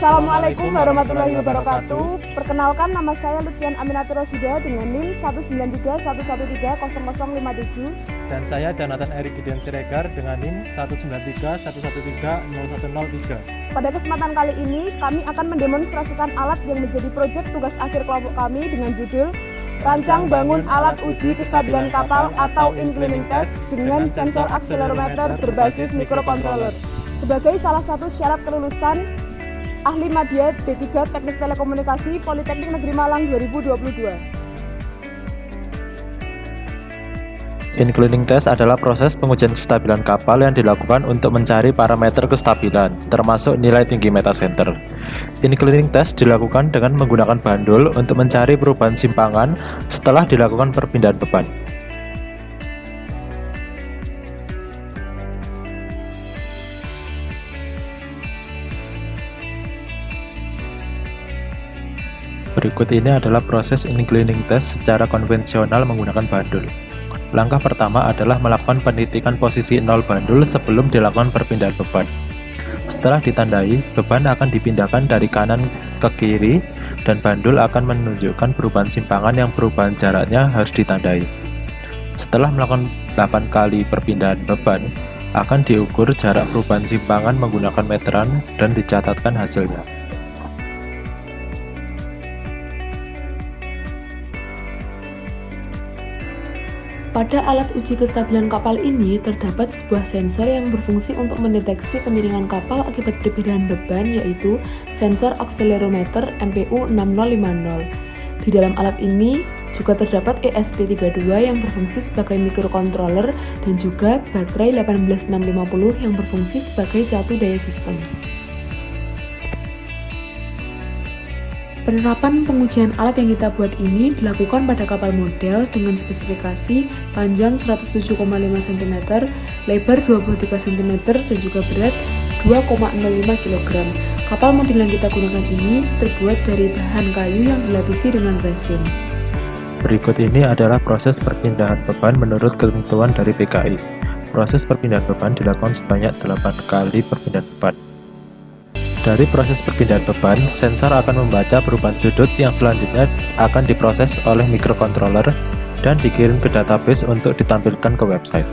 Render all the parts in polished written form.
Assalamualaikum warahmatullahi wabarakatuh. Perkenalkan, nama saya Lutfian Aminatur Rosyida dengan NIM 19311300057. Dan saya Jonathan Erik Gideon Siregar dengan NIM 19311301003. Pada kesempatan kali ini, kami akan mendemonstrasikan alat yang menjadi proyek tugas akhir kelompok kami dengan judul Rancang Bangun Alat Uji Kestabilan Kapal atau Inclining Test dengan sensor akselerometer berbasis microcontroller sebagai salah satu syarat kelulusan Ahli Madya D3 Teknik Telekomunikasi Politeknik Negeri Malang 2022. Inclining test adalah proses pengujian kestabilan kapal yang dilakukan untuk mencari parameter kestabilan, termasuk nilai tinggi metacenter. Inclining test dilakukan dengan menggunakan bandul untuk mencari perubahan simpangan setelah dilakukan perpindahan beban. Berikut ini adalah proses inclining test secara konvensional menggunakan bandul. Langkah pertama adalah melakukan penitikan posisi 0 bandul sebelum dilakukan perpindahan beban. Setelah ditandai, beban akan dipindahkan dari kanan ke kiri dan bandul akan menunjukkan perubahan simpangan yang perubahan jaraknya harus ditandai. Setelah melakukan 8 kali perpindahan beban, akan diukur jarak perubahan simpangan menggunakan meteran dan dicatatkan hasilnya. Pada alat uji kestabilan kapal ini terdapat sebuah sensor yang berfungsi untuk mendeteksi kemiringan kapal akibat perbedaan beban, yaitu sensor akselerometer MPU6050. Di dalam alat ini juga terdapat ESP32 yang berfungsi sebagai microcontroller dan juga baterai 18650 yang berfungsi sebagai catu daya sistem. Penerapan pengujian alat yang kita buat ini dilakukan pada kapal model dengan spesifikasi panjang 107,5 cm, lebar 23 cm, dan juga berat 2,05 kg. Kapal model yang kita gunakan ini terbuat dari bahan kayu yang dilapisi dengan resin. Berikut ini adalah proses perpindahan beban menurut ketentuan dari PKI. Proses perpindahan beban dilakukan sebanyak 8 kali perpindahan beban. Dari proses perpindahan beban, sensor akan membaca perubahan sudut yang selanjutnya akan diproses oleh microcontroller dan dikirim ke database untuk ditampilkan ke website.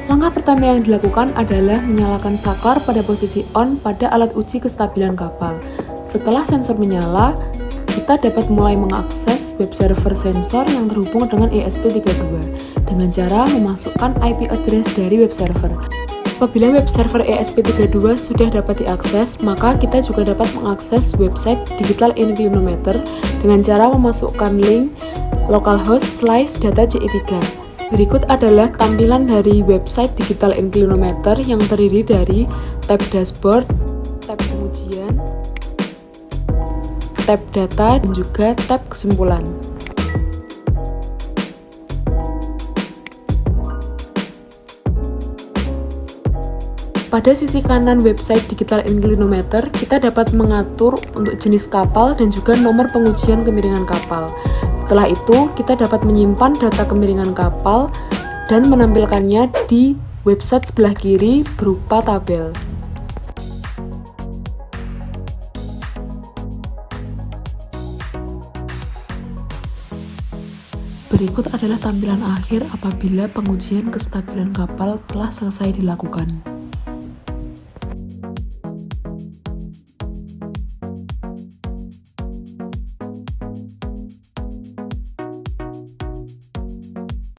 Langkah pertama yang dilakukan adalah menyalakan saklar pada posisi on pada alat uji kestabilan kapal. Setelah sensor menyala, kita dapat mulai mengakses web server sensor yang terhubung dengan ESP32 dengan cara memasukkan IP address dari web server. Apabila web server ESP32 sudah dapat diakses, maka kita juga dapat mengakses website Digital Inclinometer dengan cara memasukkan link localhost/data-CE3. Berikut adalah tampilan dari website Digital Inclinometer yang terdiri dari tab dashboard, tab pengujian, tab data, dan juga tab kesimpulan. Pada sisi kanan website Digital Inclinometer, kita dapat mengatur untuk jenis kapal dan juga nomor pengujian kemiringan kapal. Setelah itu, kita dapat menyimpan data kemiringan kapal dan menampilkannya di website sebelah kiri berupa tabel. Berikut adalah tampilan akhir apabila pengujian kestabilan kapal telah selesai dilakukan.